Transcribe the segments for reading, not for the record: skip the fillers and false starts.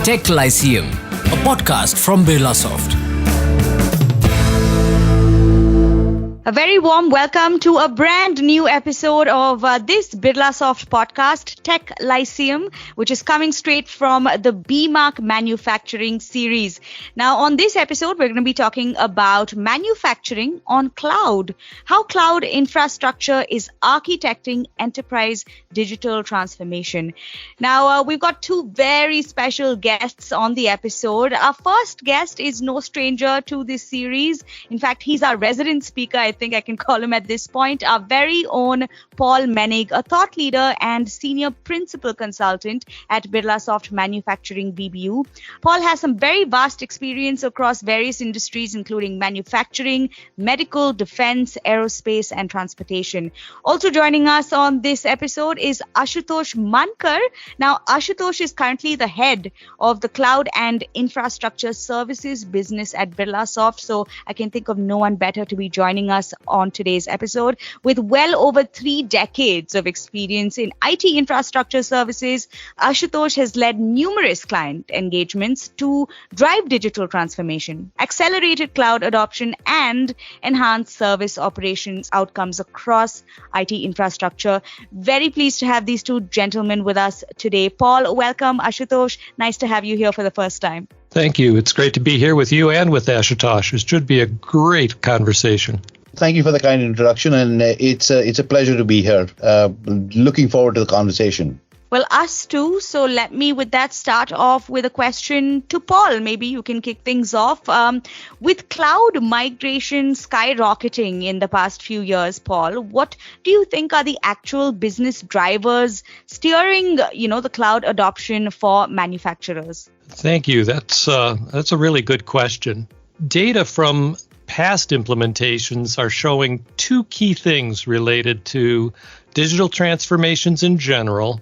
Tech Lyceum, a podcast from bMACH. A very warm welcome to a brand new episode of this bMACH podcast, Tech Lyceum, which is coming straight from the bMACH manufacturing series. Now, on this episode, we're going to be talking about manufacturing on cloud, how cloud infrastructure is architecting enterprise digital transformation. Now, we've got two very special guests on the episode. Our first guest is no stranger to this series. In fact, he's our resident speaker. I think I can call him at this point, our very own Paul Menig, a thought leader and senior principal consultant at bMACH Manufacturing BBU. Paul has some very vast experience across various industries, including manufacturing, medical, defense, aerospace, and transportation. Also joining us on this episode is Ashutosh Mankar. Now, Ashutosh is currently the head of the cloud and infrastructure services business at bMACH, so I can think of no one better to be joining us on today's episode. With well over 3 decades of experience in IT infrastructure services, Ashutosh has led numerous client engagements to drive digital transformation, accelerated cloud adoption, and enhanced service operations outcomes across IT infrastructure. Very pleased to have these two gentlemen with us today. Paul, welcome. Ashutosh, nice to have you here for the first time. Thank you. It's great to be here with you and with Ashutosh. It should be a great conversation. Thank you for the kind introduction, and it's a pleasure to be here. Looking forward to the conversation. Well, us too. So let me, with that, start off with a question to Paul. Maybe you can kick things off. With cloud migration skyrocketing in the past few years, Paul, what do you think are the actual business drivers steering, the cloud adoption for manufacturers? Thank you. That's a really good question. Data from past implementations are showing two key things related to digital transformations in general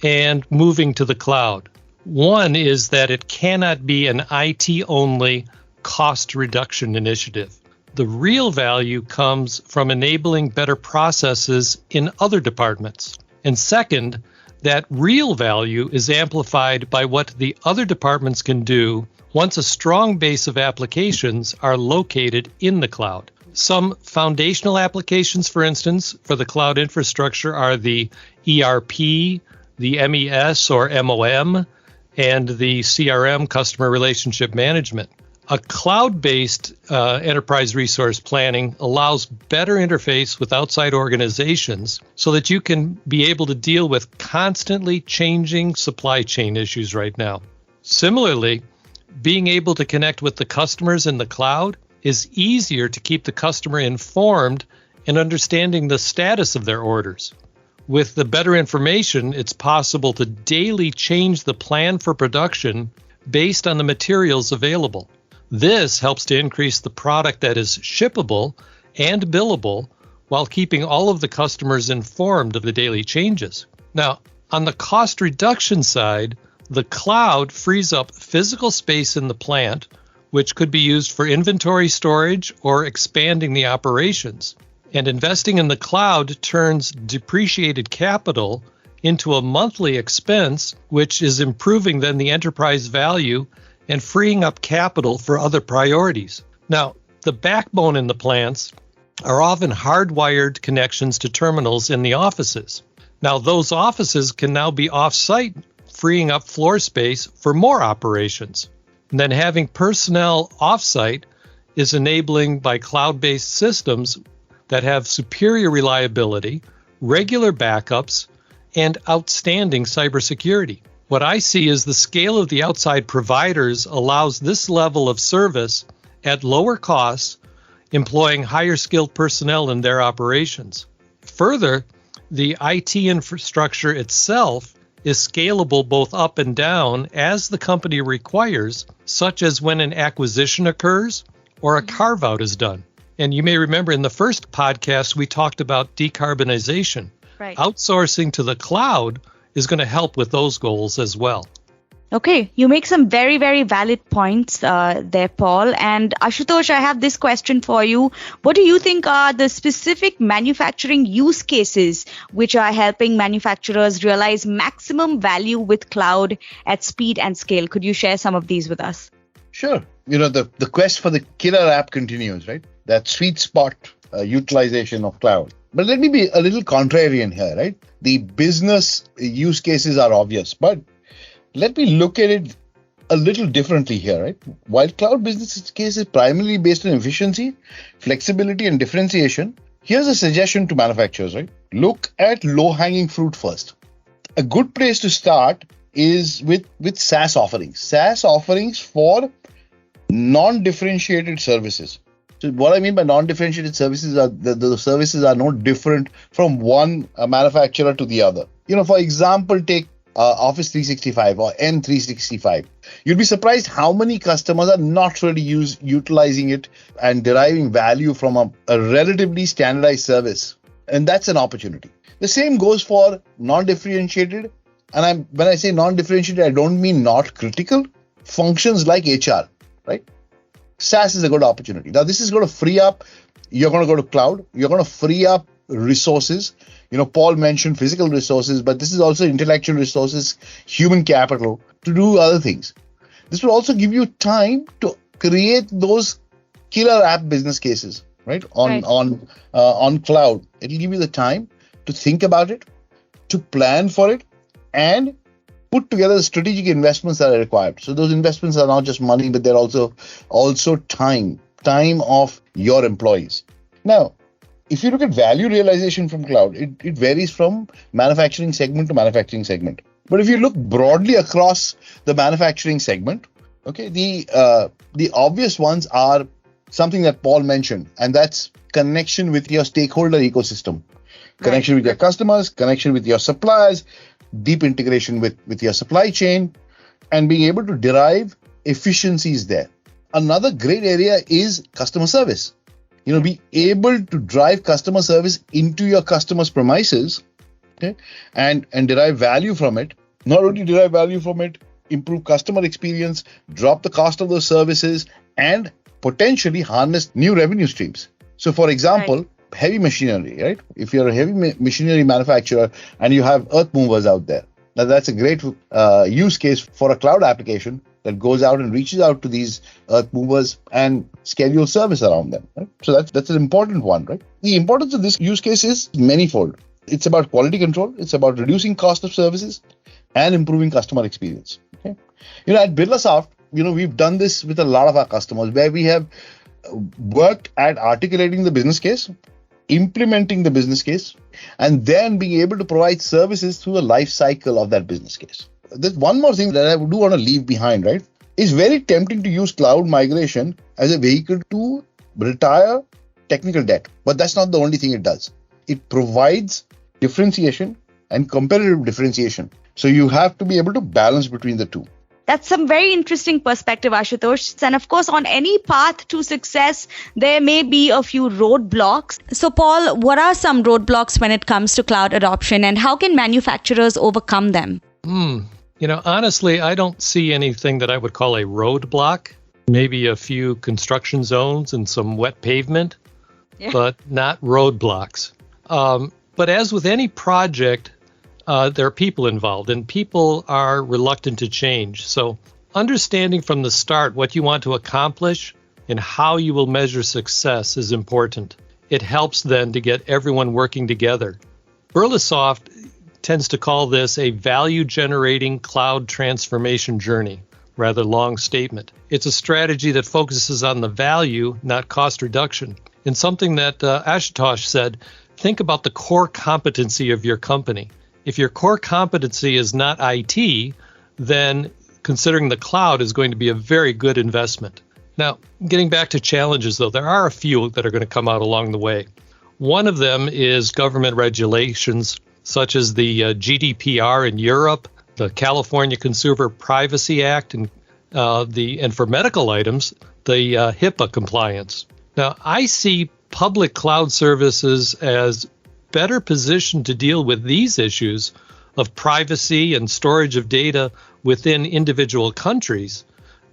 and moving to the cloud. One is that it cannot be an IT-only cost reduction initiative. The real value comes from enabling better processes in other departments. And second, that real value is amplified by what the other departments can do once a strong base of applications are located in the cloud. Some foundational applications, for instance, for the cloud infrastructure are the ERP, the MES or MOM, and the CRM, customer relationship management. A cloud-based enterprise resource planning allows better interface with outside organizations so that you can be able to deal with constantly changing supply chain issues right now. Similarly, being able to connect with the customers in the cloud is easier to keep the customer informed and understanding the status of their orders. With the better information, it's possible to daily change the plan for production based on the materials available. This helps to increase the product that is shippable and billable while keeping all of the customers informed of the daily changes. Now, on the cost reduction side, the cloud frees up physical space in the plant, which could be used for inventory storage or expanding the operations. And investing in the cloud turns depreciated capital into a monthly expense, which is improving then the enterprise value and freeing up capital for other priorities. Now, the backbone in the plants are often hardwired connections to terminals in the offices. Now, those offices can now be off-site, freeing up floor space for more operations. And then having personnel off-site is enabling by cloud-based systems that have superior reliability, regular backups, and outstanding cybersecurity. What I see is the scale of the outside providers allows this level of service at lower costs, employing higher skilled personnel in their operations. Further, the IT infrastructure itself is scalable both up and down as the company requires, such as when an acquisition occurs or a carve-out is done. And you may remember in the first podcast, we talked about decarbonization. Right. Outsourcing to the cloud is going to help with those goals as well. Okay, you make some very, very valid points there, Paul. And Ashutosh, I have this question for you. What do you think are the specific manufacturing use cases which are helping manufacturers realize maximum value with cloud at speed and scale? Could you share some of these with us? Sure. The quest for the killer app continues, right? That sweet spot utilization of cloud. But let me be a little contrarian here, right? The business use cases are obvious, but let me look at it a little differently here, right? While cloud business case is primarily based on efficiency, flexibility, and differentiation, here's a suggestion to manufacturers, right? Look at low-hanging fruit first. A good place to start is with SaaS offerings. SaaS offerings for non-differentiated services. So what I mean by non-differentiated services are the services are no different from one manufacturer to the other. For example, take Office 365 or N365. You'd be surprised how many customers are not really utilizing it and deriving value from a relatively standardized service. And that's an opportunity. The same goes for non-differentiated. And when I say non-differentiated, I don't mean not critical. Functions like HR, right? SaaS is a good opportunity. Now, this is going to free up, you're going to go to cloud, you're going to free up resources. Paul mentioned physical resources, but this is also intellectual resources, human capital to do other things. This will also give you time to create those killer app business cases, right? On cloud. It'll give you the time to think about it, to plan for it, and put together the strategic investments that are required. So those investments are not just money, but they're also time of your employees. Now, if you look at value realization from cloud, it varies from manufacturing segment to manufacturing segment. But if you look broadly across the manufacturing segment, okay, the obvious ones are something that Paul mentioned, and that's connection with your stakeholder ecosystem, connection with your customers, connection with your suppliers, deep integration with your supply chain, and being able to derive efficiencies there. Another great area is customer service. Be able to drive customer service into your customers' premises, okay, and derive value from it. Not only derive value from it, improve customer experience, drop the cost of those services, and potentially harness new revenue streams. So, for example, heavy machinery, right? If you're a heavy machinery manufacturer and you have earth movers out there, now that's a great use case for a cloud application that goes out and reaches out to these earth movers and schedules service around them, right? So that's an important one, right? The importance of this use case is manifold. It's about quality control. It's about reducing cost of services and improving customer experience. Okay. At Birlasoft, we've done this with a lot of our customers where we have worked at articulating the business case, implementing the business case, and then being able to provide services through the life cycle of that business case. There's one more thing that I do want to leave behind, right? It's very tempting to use cloud migration as a vehicle to retire technical debt, but that's not the only thing it does. It provides differentiation and competitive differentiation. So you have to be able to balance between the two. That's some very interesting perspective, Ashutosh. And of course, on any path to success, there may be a few roadblocks. So, Paul, what are some roadblocks when it comes to cloud adoption, and how can manufacturers overcome them? Honestly, I don't see anything that I would call a roadblock. Maybe a few construction zones and some wet pavement, but not roadblocks. But as with any project, there are people involved, and people are reluctant to change. So understanding from the start what you want to accomplish and how you will measure success is important. It helps then to get everyone working together. Birlasoft tends to call this a value-generating cloud transformation journey. Rather long statement. It's a strategy that focuses on the value, not cost reduction. And something that Ashutosh said, think about the core competency of your company. If your core competency is not IT, then considering the cloud is going to be a very good investment. Now, getting back to challenges, though, there are a few that are going to come out along the way. One of them is government regulations, such as the GDPR in Europe, the California Consumer Privacy Act, and for medical items, the HIPAA compliance. Now, I see public cloud services as better positioned to deal with these issues of privacy and storage of data within individual countries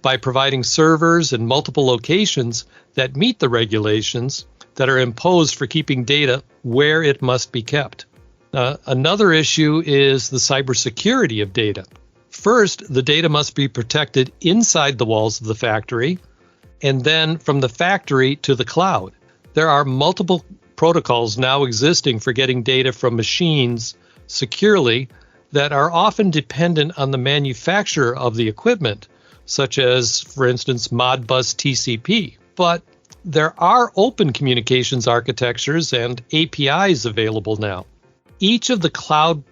by providing servers in multiple locations that meet the regulations that are imposed for keeping data where it must be kept. Another issue is the cybersecurity of data. First, the data must be protected inside the walls of the factory, and then from the factory to the cloud. There are multiple protocols now existing for getting data from machines securely that are often dependent on the manufacturer of the equipment, such as, for instance, Modbus TCP. But there are open communications architectures and APIs available now. Each of the cloud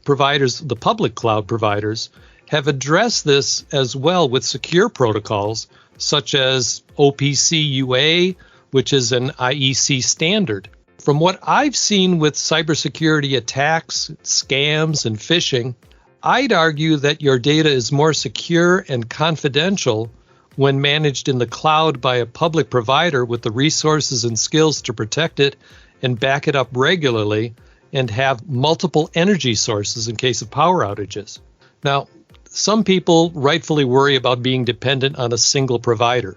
providers, the public cloud providers, have addressed this as well with secure protocols such as OPC UA, which is an IEC standard. From what I've seen with cybersecurity attacks, scams, and phishing, I'd argue that your data is more secure and confidential when managed in the cloud by a public provider with the resources and skills to protect it and back it up regularly and have multiple energy sources in case of power outages. Now, some people rightfully worry about being dependent on a single provider.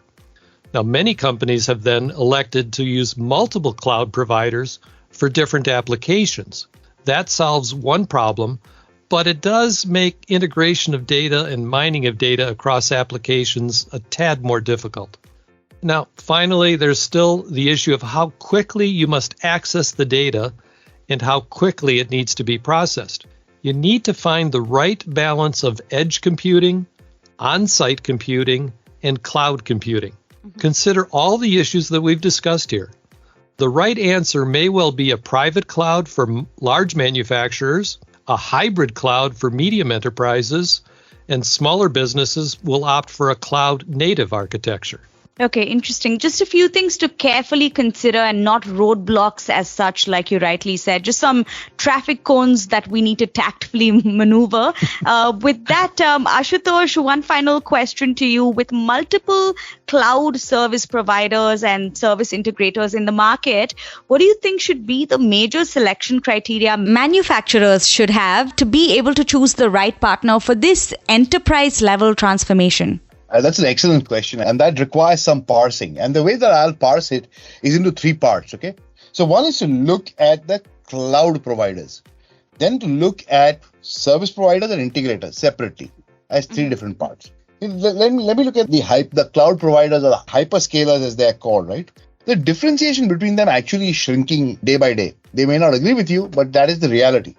Now, many companies have then elected to use multiple cloud providers for different applications. That solves one problem, but it does make integration of data and mining of data across applications a tad more difficult. Now, finally, there's still the issue of how quickly you must access the data and how quickly it needs to be processed. You need to find the right balance of edge computing, on-site computing, and cloud computing. Consider all the issues that we've discussed here. The right answer may well be a private cloud for large manufacturers, a hybrid cloud for medium enterprises, and smaller businesses will opt for a cloud-native architecture. Okay, interesting. Just a few things to carefully consider and not roadblocks as such, like you rightly said. Just some traffic cones that we need to tactfully maneuver. With that, Ashutosh, one final question to you. With multiple cloud service providers and service integrators in the market, what do you think should be the major selection criteria manufacturers should have to be able to choose the right partner for this enterprise level transformation? That's an excellent question, and that requires some parsing. And the way that I'll parse it is into three parts, okay? So one is to look at the cloud providers, then to look at service providers and integrators separately as three different parts. Let me look at the cloud providers or the hyperscalers as they're called, right? The differentiation between them actually is shrinking day by day. They may not agree with you, but that is the reality.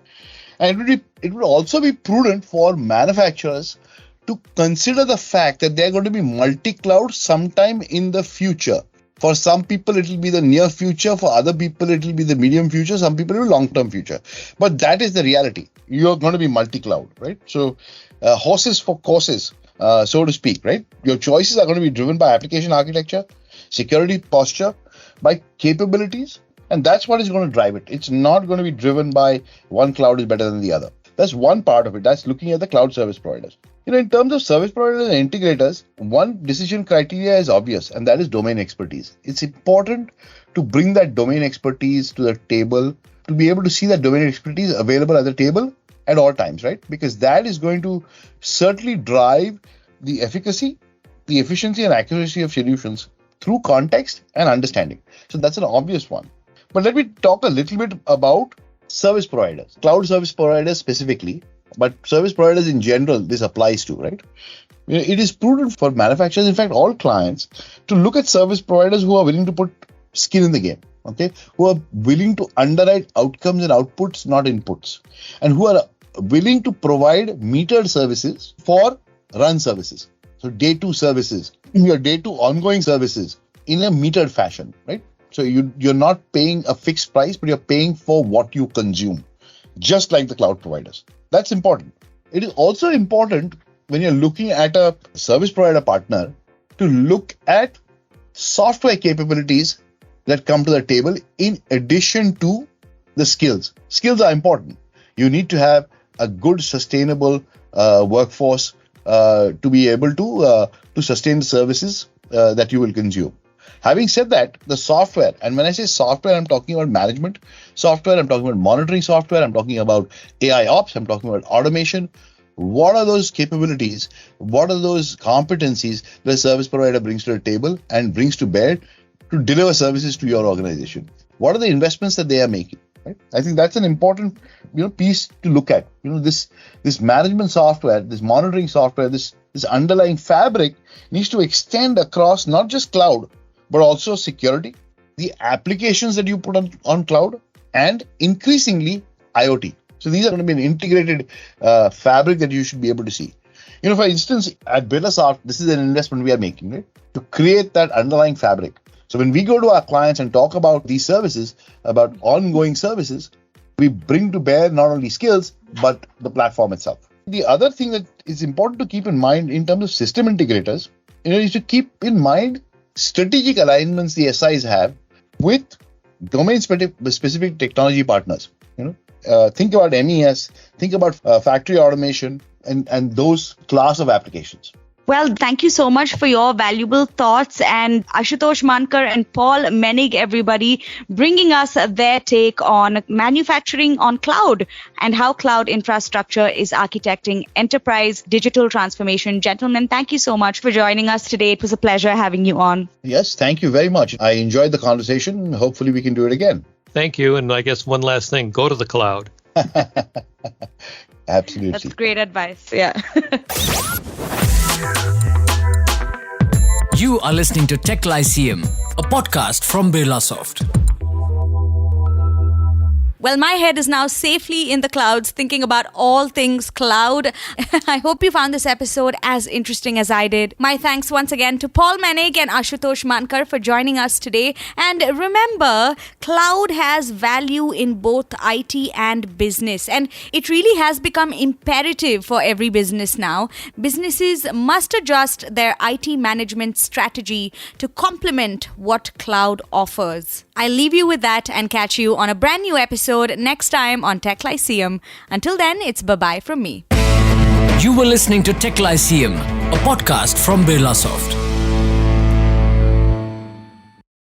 And it would also be prudent for manufacturers to consider the fact that they're going to be multi-cloud sometime in the future. For some people, it will be the near future. For other people, it will be the medium future. Some people, it will be long-term future. But that is the reality. You're going to be multi-cloud, right? So horses for courses, so to speak, right? Your choices are going to be driven by application architecture, security posture, by capabilities. And that's what is going to drive it. It's not going to be driven by one cloud is better than the other. That's one part of it. That's looking at the cloud service providers. In terms of service providers and integrators, one decision criteria is obvious, and that is domain expertise. It's important to bring that domain expertise to the table, to be able to see that domain expertise available at the table at all times, right? Because that is going to certainly drive the efficacy, the efficiency and accuracy of solutions through context and understanding. So that's an obvious one. But let me talk a little bit about service providers, cloud service providers specifically. But service providers in general, this applies to, right? It is prudent for manufacturers, in fact, all clients, to look at service providers who are willing to put skin in the game, okay? Who are willing to underwrite outcomes and outputs, not inputs. And who are willing to provide metered services for run services. So day two services, your day two ongoing services in a metered fashion, right? So you're not paying a fixed price, but you're paying for what you consume, just like the cloud providers. That's important. It is also important when you're looking at a service provider partner to look at software capabilities that come to the table in addition to the skills. Skills are important. You need to have a good, sustainable workforce to be able to sustain the services that you will consume. Having said that, the software, and when I say software, I'm talking about management software, I'm talking about monitoring software, I'm talking about AI ops, I'm talking about automation. What are those capabilities? What are those competencies that a service provider brings to the table and brings to bear to deliver services to your organization? What are the investments that they are making? Right? I think that's an important piece to look at. This management software, this monitoring software, this underlying fabric needs to extend across not just cloud, but also security, the applications that you put on cloud, and increasingly IoT. So these are going to be an integrated fabric that you should be able to see. For instance, at Birlasoft, this is an investment we are making, right, to create that underlying fabric. So when we go to our clients and talk about these services, about ongoing services, we bring to bear not only skills, but the platform itself. The other thing that is important to keep in mind in terms of system integrators, is to keep in mind strategic alignments the SIs have with domain-specific technology partners. Think about MES, think about factory automation, and those class of applications. Well, thank you so much for your valuable thoughts, and Ashutosh Mankar and Paul Menig, everybody, bringing us their take on manufacturing on cloud and how cloud infrastructure is architecting enterprise digital transformation. Gentlemen, thank you so much for joining us today. It was a pleasure having you on. Yes, thank you very much. I enjoyed the conversation. Hopefully we can do it again. Thank you. And I guess one last thing, go to the cloud. Absolutely. That's great advice. Yeah. You are listening to Tech Lyceum, a podcast from Birlasoft. Well, my head is now safely in the clouds thinking about all things cloud. I hope you found this episode as interesting as I did. My thanks once again to Paul Menig and Ashutosh Mankar for joining us today. And remember, cloud has value in both IT and business. And it really has become imperative for every business now. Businesses must adjust their IT management strategy to complement what cloud offers. I'll leave you with that and catch you on a brand new episode next time on Tech Lyceum. Until then, it's bye-bye from me. You were listening to Tech Lyceum, a podcast from Birlasoft.